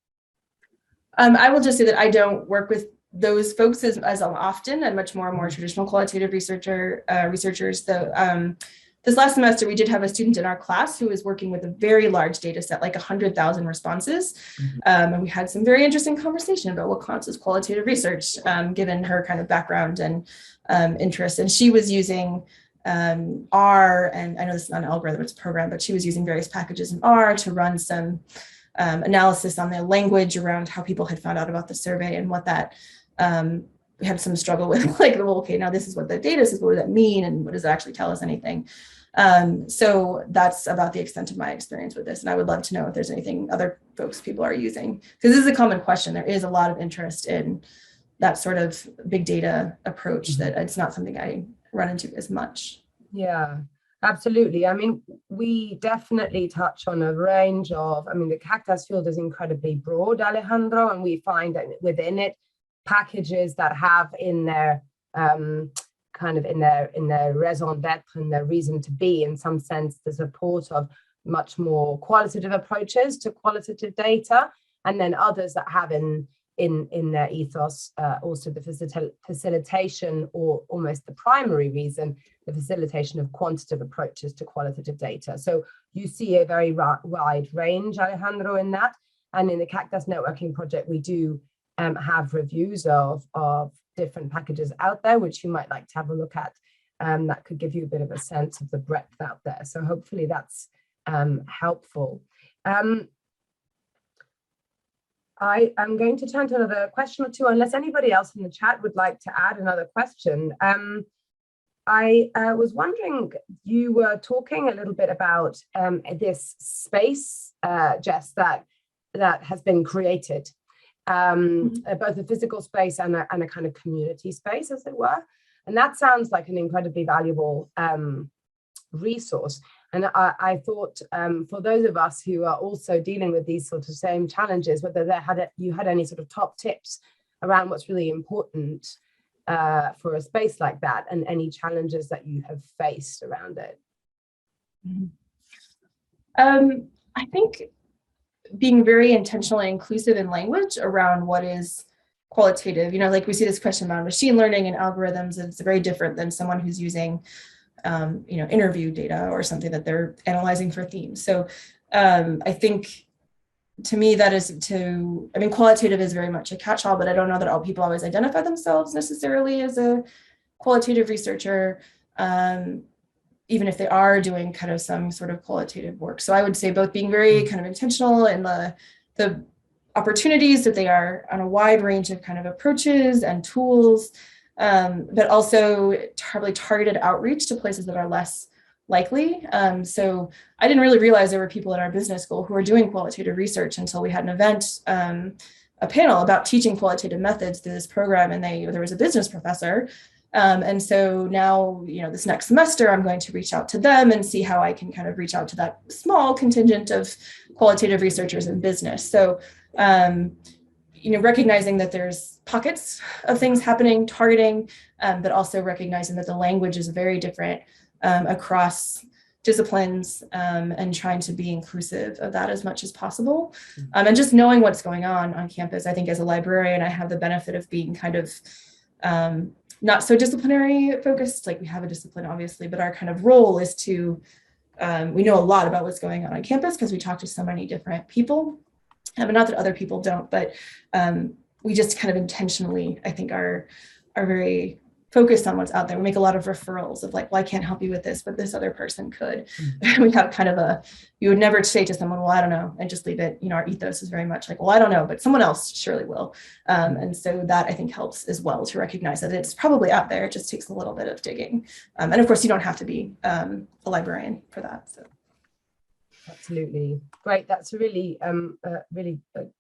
I will just say that I don't work with those folks as often. I'm much more traditional qualitative researchers. This last semester, we did have a student in our class who was working with a very large data set, like 100,000 responses. And we had some very interesting conversation about what counts as qualitative research, given her kind of background and interest. And she was using R, and I know this is not an algorithm, it's a program, but she was using various packages in R to run some analysis on the language around how people had found out about the survey and what that we had some struggle with, like, well, okay, now this is what the data says, what does that mean? And what does it actually tell us anything? So that's about the extent of my experience with this. And I would love to know if there's anything other people are using, because this is a common question. There is a lot of interest in that sort of big data approach that it's not something I run into as much. Yeah, absolutely. I mean, we definitely touch on a range of, the CAQDAS field is incredibly broad, Alejandro, and we find that within it, packages that have in their in their raison d'etre and their reason to be, in some sense, the support of much more qualitative approaches to qualitative data, and then others that have in their ethos also the facilitation, or almost the primary reason, the facilitation of quantitative approaches to qualitative data. So you see a very wide range, Alejandro, in that. And in the CAQDAS Networking Project, we do have reviews of different packages out there, which you might like to have a look at. That could give you a bit of a sense of the breadth out there. So hopefully that's helpful. I am going to turn to another question or two, unless anybody else in the chat would like to add another question. I was wondering, you were talking a little bit about this space, Jess, that has been created. Both a physical space and a kind of community space, as it were. And that sounds like an incredibly valuable resource. And I thought for those of us who are also dealing with these sort of same challenges, whether you had any sort of top tips around what's really important for a space like that, and any challenges that you have faced around it. I think being very intentionally inclusive in language around what is qualitative, like we see this question about machine learning and algorithms, and it's very different than someone who's using, interview data or something that they're analyzing for themes. So I think to me that is qualitative is very much a catch-all, but I don't know that all people always identify themselves necessarily as a qualitative researcher, even if they are doing kind of some sort of qualitative work. So I would say both being very kind of intentional in the opportunities that they are on a wide range of kind of approaches and tools, but also probably targeted outreach to places that are less likely. So I didn't really realize there were people in our business school who were doing qualitative research until we had an event, a panel about teaching qualitative methods through this program, and there was a business professor. And so now, this next semester, I'm going to reach out to them and see how I can kind of reach out to that small contingent of qualitative researchers in business. So, recognizing that there's pockets of things happening, targeting, but also recognizing that the language is very different across disciplines, and trying to be inclusive of that as much as possible. And just knowing what's going on campus. I think as a librarian, I have the benefit of being kind of not so disciplinary focused. Like we have a discipline, obviously, but our kind of role is to, we know a lot about what's going on campus because we talk to so many different people. And not that other people don't, but we just kind of intentionally, I think, are very focused on what's out there. We make a lot of referrals of like, well, I can't help you with this, but this other person could. Mm-hmm. We have kind of you would never say to someone, well, I don't know, and just leave it. Our ethos is very much like, well, I don't know, but someone else surely will. And so that I think helps as well to recognize that it's probably out there. It just takes a little bit of digging. And of course, you don't have to be a librarian for that. So. Absolutely. Great. That's a really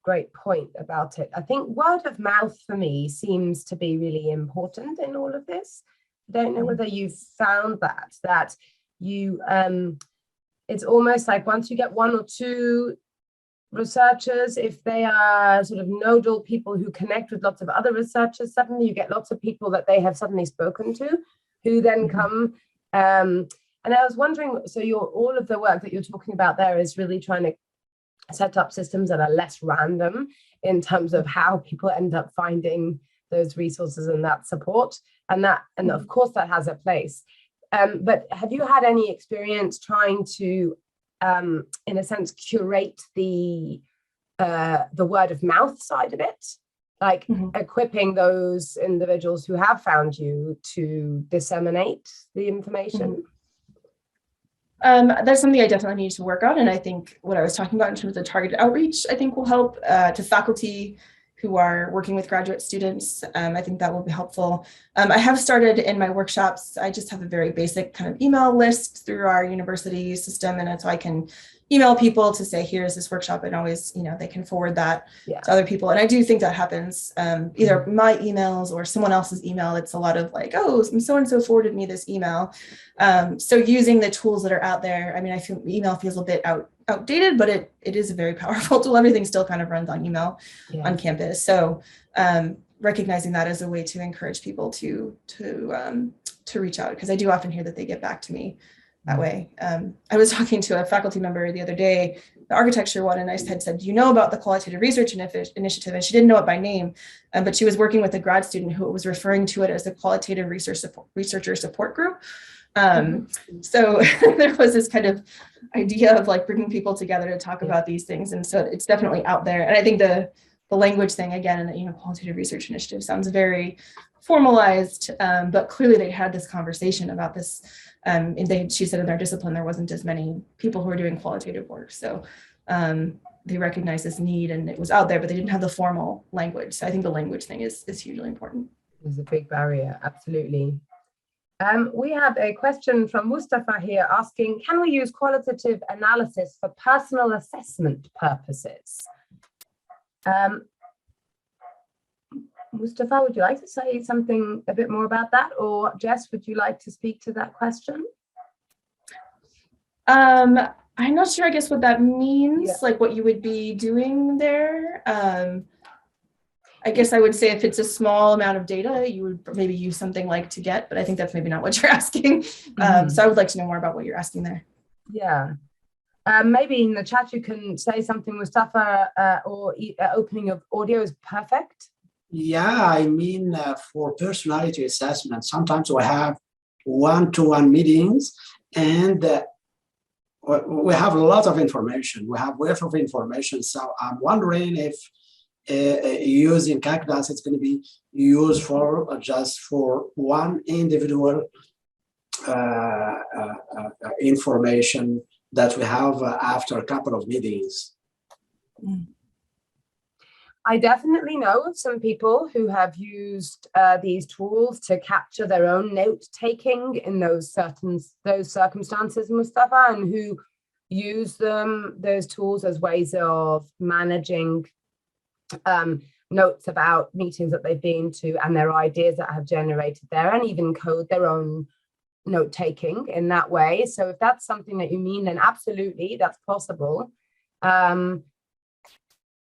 great point about it. I think word of mouth for me seems to be really important in all of this. I don't know whether you've found that you, it's almost like once you get one or two researchers, if they are sort of nodal people who connect with lots of other researchers, suddenly you get lots of people that they have suddenly spoken to who then come. And I was wondering, so all of the work that you're talking about there is really trying to set up systems that are less random in terms of how people end up finding those resources and that support, and of course that has a place. But have you had any experience trying to, in a sense, curate the word of mouth side of it, like equipping those individuals who have found you to disseminate the information? That's something I definitely need to work on. And I think what I was talking about in terms of targeted outreach, I think will help to faculty who are working with graduate students. I think that will be helpful. I have started in my workshops. I just have a very basic kind of email list through our university system. And so I can email people to say, here's this workshop, and always, they can forward that to other people. And I do think that happens either my emails or someone else's email. It's a lot of like, oh, so-and-so forwarded me this email. So using the tools that are out there, I mean, I feel email feels a bit outdated, but it is a very powerful tool. Everything still kind of runs on email on campus. So recognizing that as a way to encourage people to reach out, because I do often hear that they get back to me that way. I was talking to a faculty member the other day, the architecture one, and I had said, do you know about the Qualitative Research Initiative? And she didn't know it by name, but she was working with a grad student who was referring to it as the Qualitative Researcher Support Group. So there was this kind of idea of like bringing people together to talk about these things. And so it's definitely out there. And I think the language thing, again, Qualitative Research Initiative sounds very formalized, but clearly they had this conversation about this. And she said in their discipline, there wasn't as many people who were doing qualitative work. So they recognized this need, and it was out there, but they didn't have the formal language. So I think the language thing is hugely important. There's a big barrier, absolutely. We have a question from Mustafa here asking, can we use qualitative analysis for personal assessment purposes? Mustafa, would you like to say something a bit more about that? Or Jess, would you like to speak to that question? I'm not sure, I guess, what that means, like what you would be doing there. I guess I would say if it's a small amount of data, you would maybe use something like to get, but I think that's maybe not what you're asking. So I would like to know more about what you're asking there. Yeah. Maybe in the chat you can say something, Mustafa, or opening of audio is perfect. Yeah, I mean, for personality assessment, sometimes we have one-to-one meetings, and we have a lot of information. We have wealth of information. So I'm wondering if using CAQDAS, it's going to be used for just for one individual information that we have after a couple of meetings. I definitely know of some people who have used these tools to capture their own note-taking in those circumstances, Mustafa, and who use those tools as ways of managing notes about meetings that they've been to and their ideas that have generated there, and even code their own note-taking in that way. So if that's something that you mean, then absolutely, that's possible.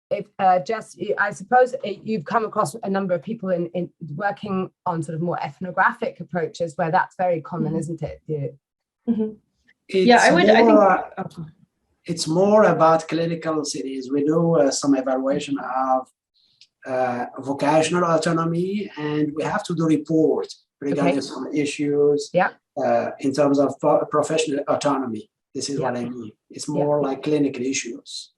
If Jess, I suppose you've come across a number of people in working on sort of more ethnographic approaches where that's very common, isn't it? Yeah, I think it's more about clinical series. We do some evaluation of vocational autonomy, and we have to do reports regarding some issues in terms of professional autonomy. This is what I mean. It's more like clinical issues.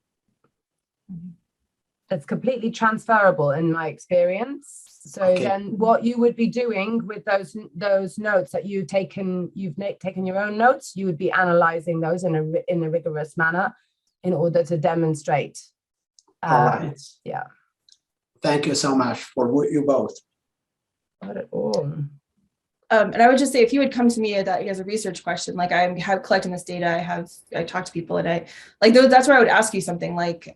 It's completely transferable in my experience. So then what you would be doing with those notes that you've taken your own notes, you would be analyzing those in a rigorous manner in order to demonstrate. All right. Yeah. Thank you so much for you both. Not at all. And I would just say, if you would come to me as a research question, like I'm collecting this data, I talk to people, and that's where I would ask you something like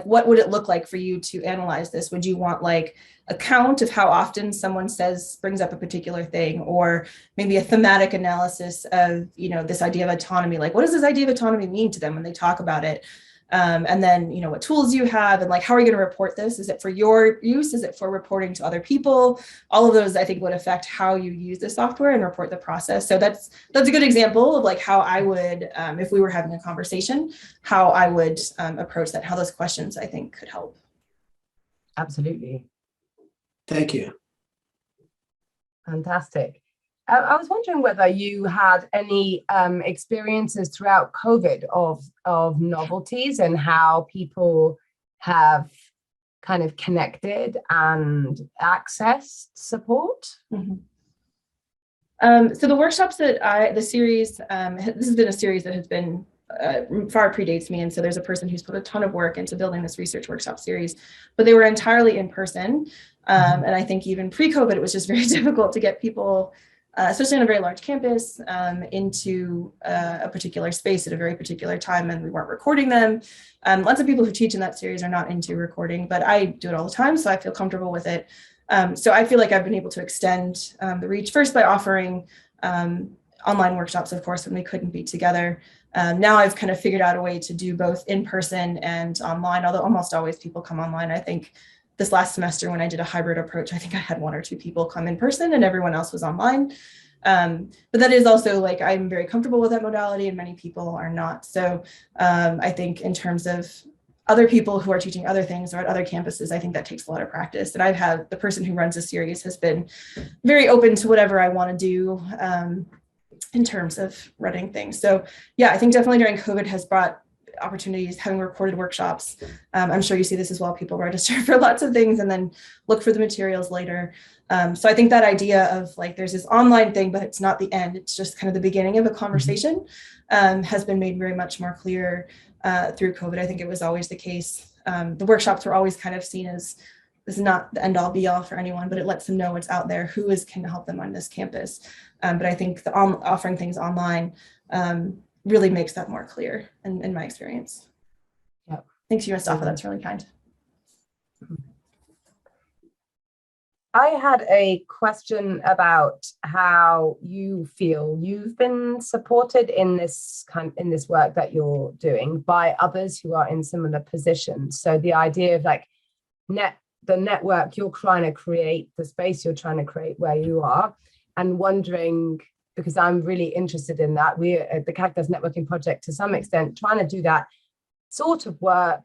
what would it look like for you to analyze this? Would you want like a count of how often someone brings up a particular thing, or maybe a thematic analysis of, this idea of autonomy? Like, what does this idea of autonomy mean to them when they talk about it? And then, what tools you have, and like, how are you going to report this? Is it for your use? Is it for reporting to other people? All of those, I think, would affect how you use the software and report the process. So that's a good example of like how I would, if we were having a conversation, how I would approach that, how those questions, I think, could help. Absolutely. Thank you. Fantastic. I was wondering whether you had any experiences throughout COVID of novelties and how people have kind of connected and accessed support. So the workshops that this has been a series that has been far predates me. And so there's a person who's put a ton of work into building this research workshop series, but they were entirely in person. And I think even pre-COVID, it was just very difficult to get people, especially on a very large campus, into a particular space at a very particular time, and we weren't recording them. Lots of people who teach in that series are not into recording, but I do it all the time, so I feel comfortable with it. So I feel like I've been able to extend the reach, first by offering online workshops, of course, when we couldn't be together. Now I've kind of figured out a way to do both in person and online, although almost always people come online. I think this last semester when I did a hybrid approach, I think I had 1 or 2 people come in person and everyone else was online. But that is also like, I'm very comfortable with that modality and many people are not. So I think in terms of other people who are teaching other things or at other campuses, I think that takes a lot of practice. And I've had the person who runs the series has been very open to whatever I want to do in terms of running things. So yeah, I think definitely during COVID has brought opportunities, having recorded workshops. I'm sure you see this as well. People register for lots of things and then look for the materials later. So I think that idea of like, there's this online thing, but it's not the end. It's just kind of the beginning of a conversation has been made very much more clear through COVID. I think it was always the case. The workshops were always kind of seen as, this is not the end all be all for anyone, but it lets them know what's out there, who can help them on this campus. But I think the offering things online really makes that more clear in my experience. Yeah. Thanks, Mustafa. That's really kind. I had a question about how you feel you've been supported in this work that you're doing by others who are in similar positions. So the idea of like the network you're trying to create, the space you're trying to create where you are, and wondering, because I'm really interested in that. We at the CAQDAS Networking Project, to some extent, trying to do that sort of work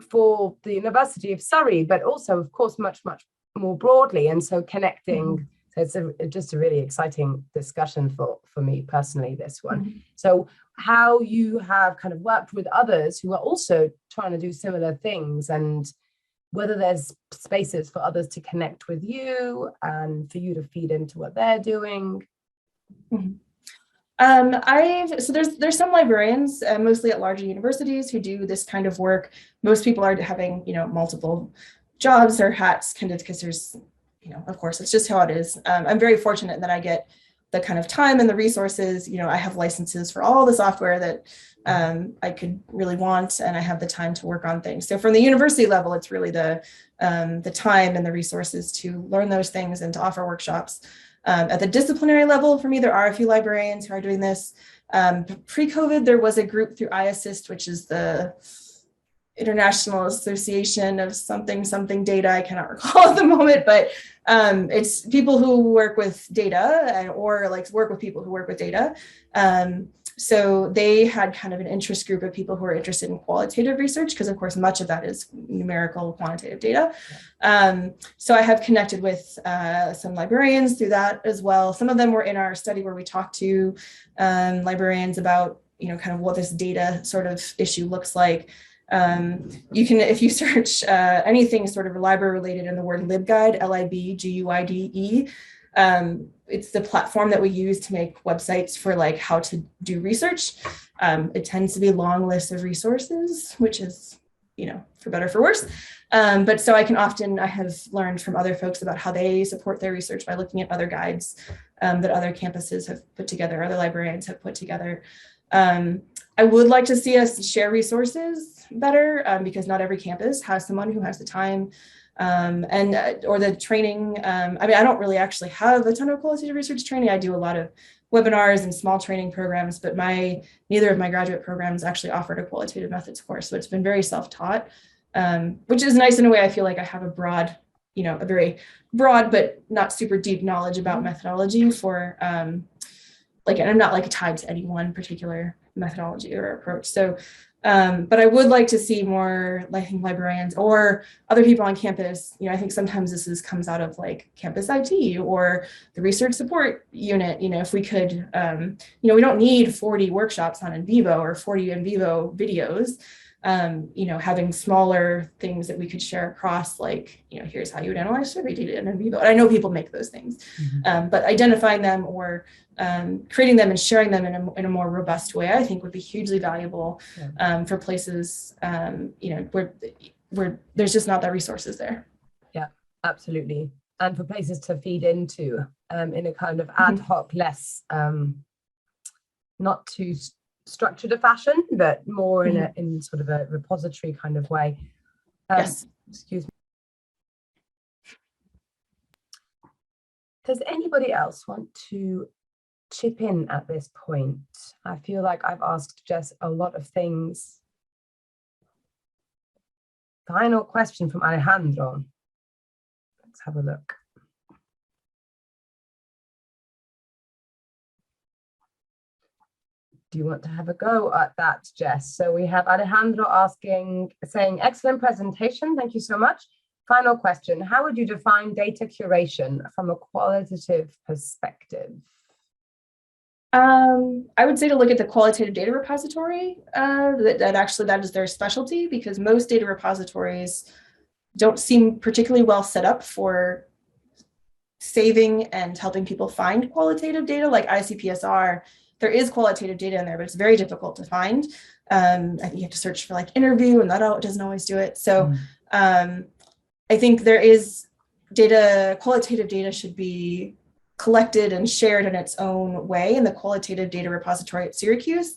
for the University of Surrey, but also, of course, much, much more broadly. And so connecting, so it's just a really exciting discussion for me personally, this one. So how you have kind of worked with others who are also trying to do similar things, and whether there's spaces for others to connect with you and for you to feed into what they're doing. So there's some librarians, mostly at larger universities, who do this kind of work. Most people are having, multiple jobs or hats, kind of, because there's, of course, it's just how it is. I'm very fortunate that I get the kind of time and the resources. I have licenses for all the software that I could really want, and I have the time to work on things. So from the university level, it's really the time and the resources to learn those things and to offer workshops. At the disciplinary level, for me, there are a few librarians who are doing this. Pre-COVID, there was a group through iAssist, which is the International Association of something data. I cannot recall at the moment, but it's people who work with data or like work with people who work with data. So they had kind of an interest group of people who are interested in qualitative research, because of course, much of that is numerical quantitative data. So I have connected with some librarians through that as well. Some of them were in our study where we talked to librarians about, kind of what this data sort of issue looks like. You can, if you search anything sort of library related in the word LibGuide, LIBGUIDE, it's the platform that we use to make websites for like how to do research. It tends to be long lists of resources, which is, for better or for worse. But so I have learned from other folks about how they support their research by looking at other guides that other campuses have put together, other librarians have put together. I would like to see us share resources better, because not every campus has someone who has the time or the training. I don't really actually have a ton of qualitative research training. I do a lot of webinars and small training programs, but neither of my graduate programs actually offered a qualitative methods course. So it's been very self-taught, which is nice in a way. I feel like I have a very broad, but not super deep knowledge about methodology for, and I'm not like tied to any one particular methodology or approach. So, but I would like to see more, librarians or other people on campus. I think sometimes this comes out of like campus IT or the research support unit. If we could, we don't need 40 workshops on in vivo or 40 in vivo videos. Having smaller things that we could share across, here's how you would analyze survey data in vivo. And I know people make those things, but identifying them or creating them and sharing them in a more robust way, I think would be hugely valuable for places, where there's just not that resources there. Yeah, absolutely. And for places to feed into in a kind of ad hoc, less, not too structured a fashion, but more in sort of a repository kind of way. Yes. Excuse me. Does anybody else want to chip in at this point? I feel like I've asked Jess a lot of things. Final question from Alejandro. Let's have a look. Do you want to have a go at that, Jess? So we have Alejandro saying, excellent presentation. Thank you so much. Final question. How would you define data curation from a qualitative perspective? I would say to look at the qualitative data repository. That is their specialty, because most data repositories don't seem particularly well set up for saving and helping people find qualitative data. Like ICPSR, there is qualitative data in there, but it's very difficult to find. I think you have to search for interview, and that doesn't always do it. So I think there is qualitative data should be collected and shared in its own way. And the qualitative data repository at Syracuse,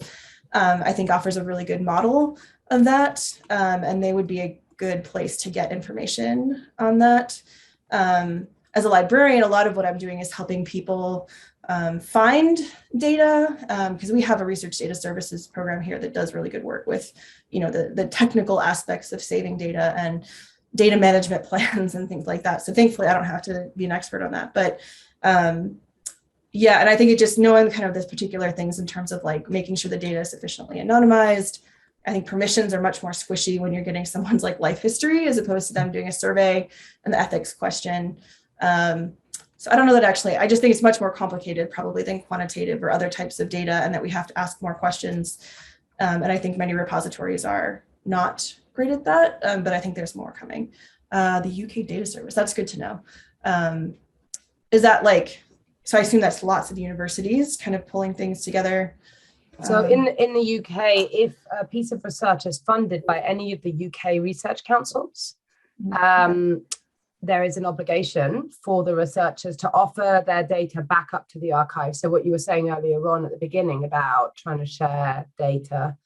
I think offers a really good model of that. And they would be a good place to get information on that. As a librarian, a lot of what I'm doing is helping people find data, because we have a research data services program here that does really good work with, the technical aspects of saving data and data management plans and things like that. So thankfully, I don't have to be an expert on that. But yeah, and I think it just knowing kind of those particular things in terms of making sure the data is sufficiently anonymized. I think permissions are much more squishy when you're getting someone's life history as opposed to them doing a survey and the ethics question. So I don't know that I just think it's much more complicated probably than quantitative or other types of data, and that we have to ask more questions. And I think many repositories are not great at that, but I think there's more coming. The UK data service, that's good to know. Is that so I assume that's lots of universities kind of pulling things together. So in the UK, if a piece of research is funded by any of the UK research councils, there is an obligation for the researchers to offer their data back up to the archive. So what you were saying earlier on at the beginning about trying to share data.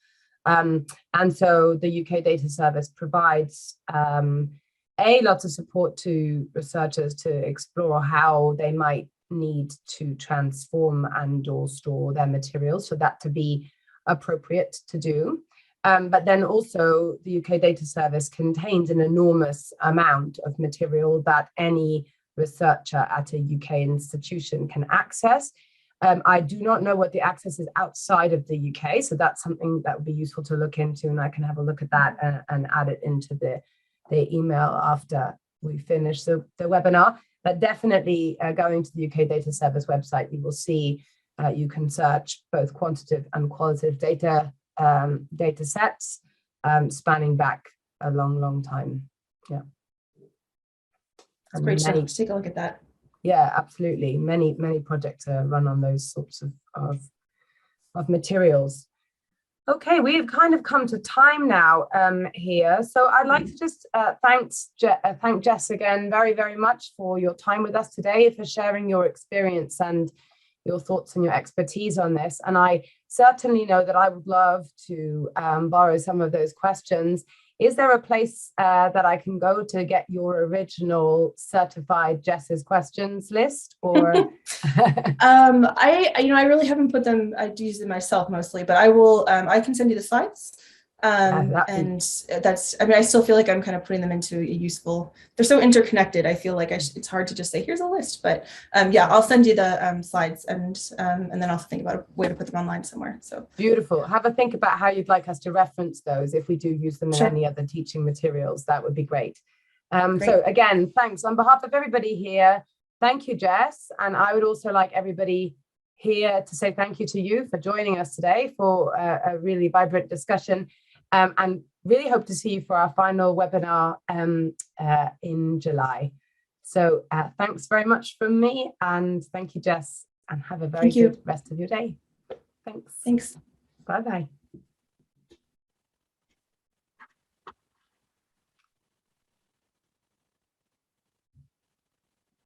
And so the UK Data Service provides lots of support to researchers to explore how they might need to transform and or store their materials for that to be appropriate to do. But then also the UK Data Service contains an enormous amount of material that any researcher at a UK institution can access. I do not know what the access is outside of the UK, so that's something that would be useful to look into, and I can have a look at that and add it into the email after we finish the webinar. But definitely going to the UK Data Service website, you will see you can search both quantitative and qualitative data sets spanning back a long time. Yeah. That's great stuff. Let's take a look at that. Yeah, absolutely. Many projects are run on those sorts of materials. Okay, we've kind of come to time now here. So I'd like to just thank Jess again very much for your time with us today, for sharing your experience and your thoughts and your expertise on this. And I certainly know that I would love to borrow some of those questions. Is there a place that I can go to get your original certified Jess's questions list? Or I really haven't put them. I do use them myself mostly, but I will. I can send you the slides. And that's. I mean, I still feel like I'm kind of putting them into a useful. They're so interconnected. I feel like it's hard to just say here's a list. But yeah, I'll send you the slides and then I'll think about a way to put them online somewhere. So beautiful. Have a think about how you'd like us to reference those if we do use them in any other teaching materials. That would be great. So again, thanks on behalf of everybody here. Thank you, Jess. And I would also like everybody here to say thank you to you for joining us today for a really vibrant discussion. And really hope to see you for our final webinar in July. So thanks very much from me, and thank you, Jess, and have a very good rest of your day. Thanks. Thanks. Bye-bye.